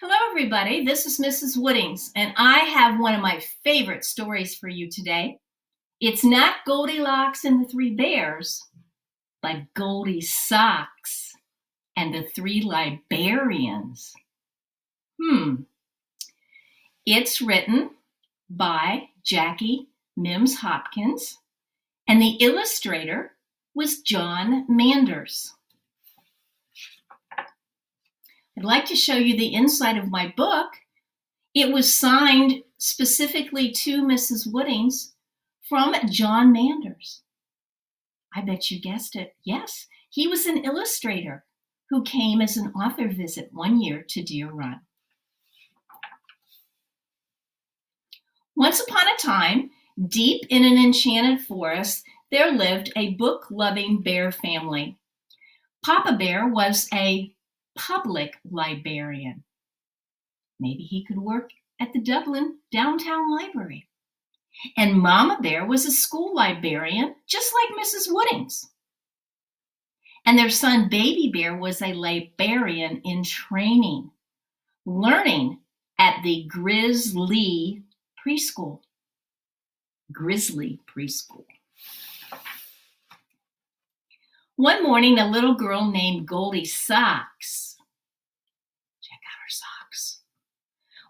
Hello, everybody. This is Mrs. Woodings, and I have one of my favorite stories for you today. It's not Goldilocks and the Three Bears, but Goldisocks and the Three Libearians. It's written by Jackie Mims Hopkins, and the illustrator was John Manders. I'd like to show you the inside of my book. It was signed specifically to Mrs. Woodings from John Manders. I bet you guessed it. Yes, he was an illustrator who came as an author visit one year to Deer Run. Once upon a time, deep in an enchanted forest, there lived a book-loving bear family. Papa Bear was a public librarian. Maybe he could work at the Dublin downtown library. And Mama Bear was a school librarian, just like Mrs. Woodings. And their son Baby Bear was a librarian in training, learning at the Grizzly Preschool. One morning, a little girl named Goldisocks, check out her socks,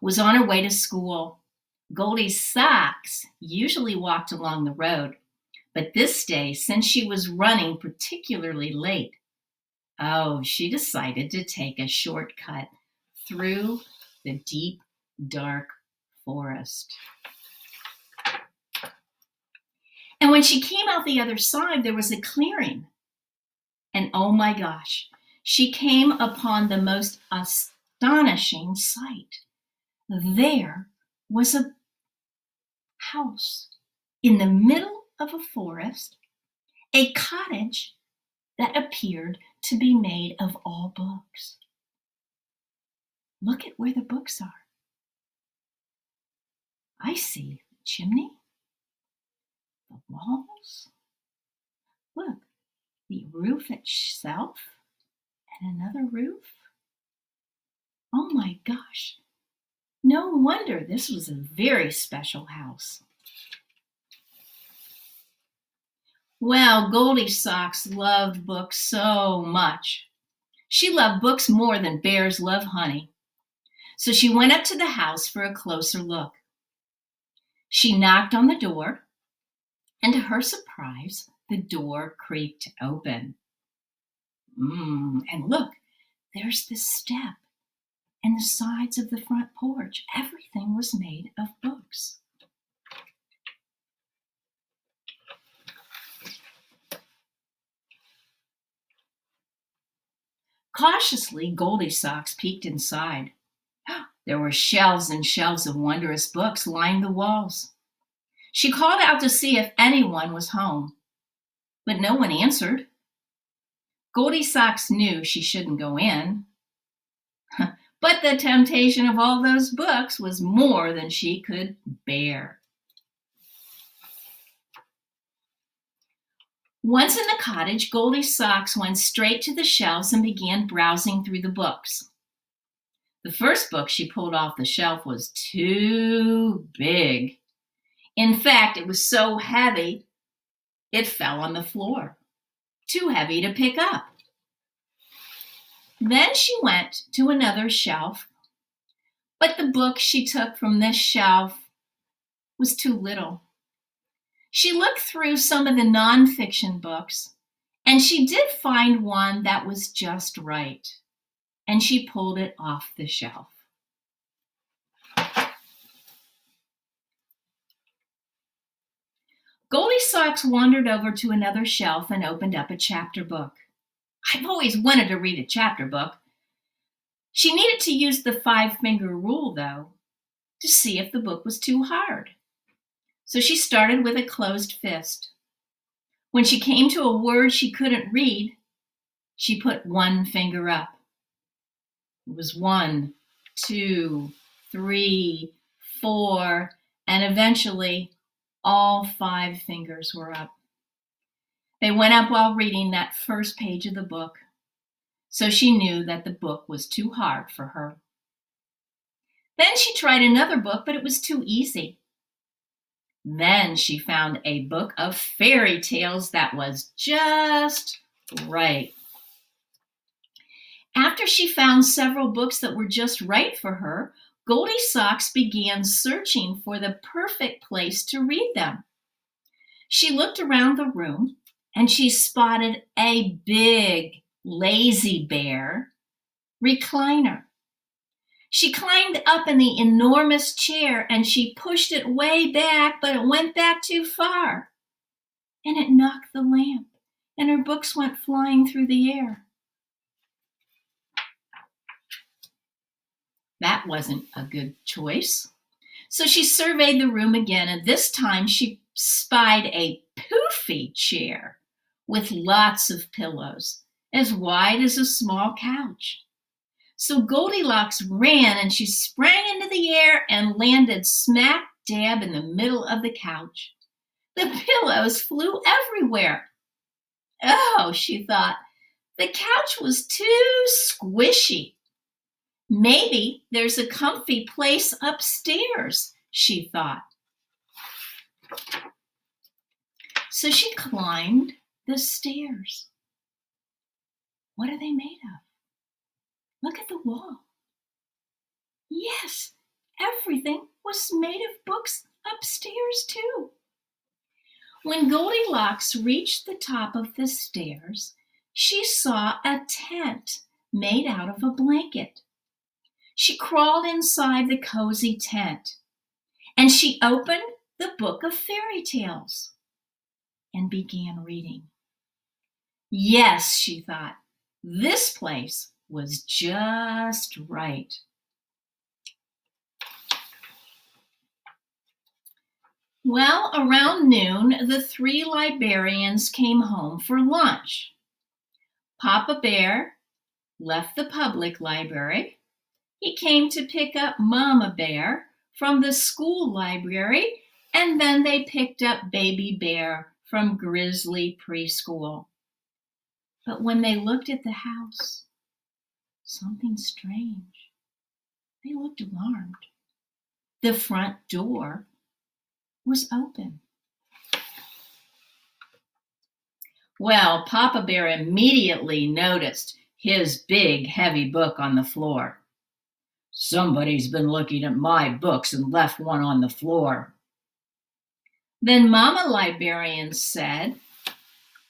was on her way to school. Goldisocks usually walked along the road, but this day, since she was running particularly late, she decided to take a shortcut through the deep, dark forest. And when she came out the other side, there was a clearing. And oh my gosh, she came upon the most astonishing sight. There was a house in the middle of a forest, a cottage that appeared to be made of all books. Look at where the books are. I see the chimney, the walls. Look, the roof itself, and another roof. Oh my gosh. No wonder this was a very special house. Well, Goldisocks loved books so much. She loved books more than bears love honey. So she went up to the house for a closer look. She knocked on the door, and to her surprise, the door creaked open. And look, there's the step and the sides of the front porch. Everything was made of books. Cautiously, Goldisocks peeked inside. There were shelves and shelves of wondrous books lined the walls. She called out to see if anyone was home, but no one answered. Goldisocks knew she shouldn't go in, but the temptation of all those books was more than she could bear. Once in the cottage, Goldisocks went straight to the shelves and began browsing through the books. The first book she pulled off the shelf was too big. In fact, it was so heavy, it fell on the floor. Too heavy to pick up. Then she went to another shelf, but the book she took from this shelf was too little. She looked through some of the nonfiction books, and she did find one that was just right, and she pulled it off the shelf. Goldisocks wandered over to another shelf and opened up a chapter book. I've always wanted to read a chapter book. She needed to use the 5-finger rule, though, to see if the book was too hard. So she started with a closed fist. When she came to a word she couldn't read, she put one finger up. It was 1, 2, 3, 4, and eventually all 5 fingers were up. They went up while reading that first page of the book, so she knew that the book was too hard for her. Then she tried another book, but it was too easy. Then she found a book of fairy tales that was just right. After she found several books that were just right for her, Goldisocks began searching for the perfect place to read them. She looked around the room and she spotted a big lazy bear recliner. She climbed up in the enormous chair and she pushed it way back, but it went back too far. And it knocked the lamp, and her books went flying through the air. That wasn't a good choice. So she surveyed the room again, and this time she spied a poofy chair with lots of pillows, as wide as a small couch. So Goldilocks ran and she sprang into the air and landed smack dab in the middle of the couch. The pillows flew everywhere. Oh, she thought, the couch was too squishy. Maybe there's a comfy place upstairs, she thought. So she climbed the stairs. What are they made of? Look at the wall. Yes, everything was made of books upstairs too. When Goldilocks reached the top of the stairs, she saw a tent made out of a blanket. She crawled inside the cozy tent, and she opened the book of fairy tales and began reading. Yes, she thought, this place was just right. Well, around noon, the 3 librarians came home for lunch. Papa Bear left the public library. He came to pick up Mama Bear from the school library, and then they picked up Baby Bear from Grizzly Preschool. But when they looked at the house, something strange. They looked alarmed. The front door was open. Well, Papa Bear immediately noticed his big, heavy book on the floor. Somebody's been looking at my books and left one on the floor. Then Mama Libearian said,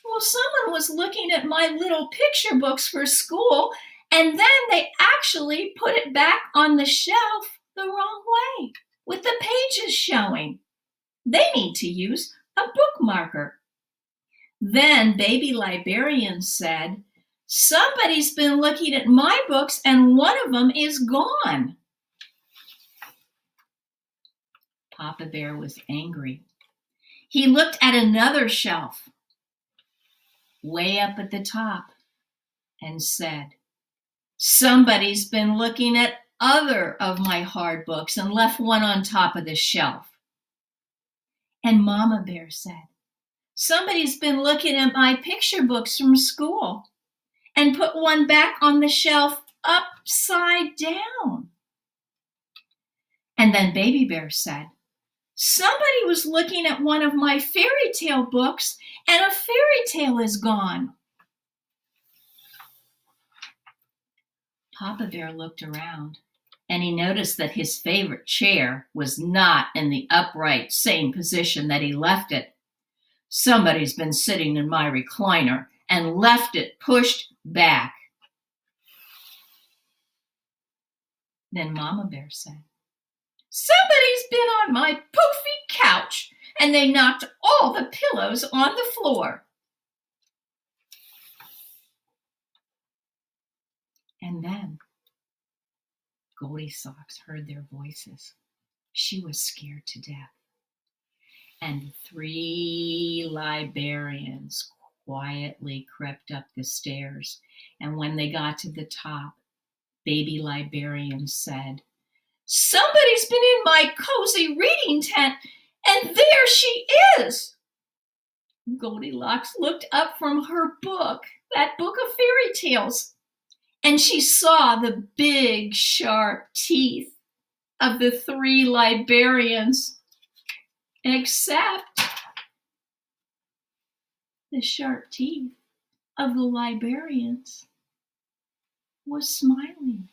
well, someone was looking at my little picture books for school, and then they actually put it back on the shelf the wrong way, with the pages showing. They need to use a bookmarker. Then Baby Libearian said, somebody's been looking at my books and one of them is gone. Papa Bear was angry. He looked at another shelf, way up at the top, and said, somebody's been looking at other of my hard books and left one on top of the shelf. And Mama Bear said, somebody's been looking at my picture books from school and put one back on the shelf upside down. And then Baby Bear said, somebody was looking at one of my fairy tale books and a fairy tale is gone. Papa Bear looked around and he noticed that his favorite chair was not in the upright same position that he left it. Somebody's been sitting in my recliner and left it pushed back. Then Mama Bear said, somebody's been on my poofy couch and they knocked all the pillows on the floor. And then Goldisocks heard their voices. She was scared to death. And 3 librarians quietly crept up the stairs. And when they got to the top, Baby Libearian said, somebody's been in my cozy reading tent, and there she is. Goldilocks looked up from her book, that book of fairy tales, and she saw the big, sharp teeth of the 3 Libearians, except the sharp teeth of the Libearians was smiling.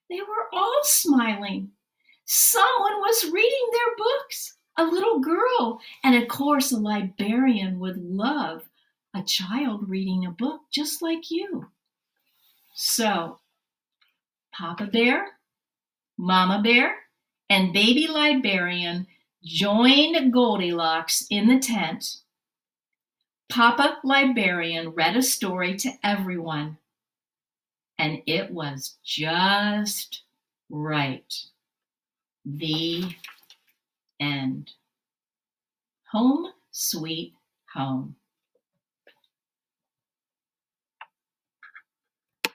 They were all smiling. Someone was reading their books, a little girl. And of course, a Libearian would love a child reading a book just like you. So, Papa Bear, Mama Bear, and Baby Libearian joined Goldilocks in the tent. Papa Libearian read a story to everyone, and it was just right. The end. Home, sweet home.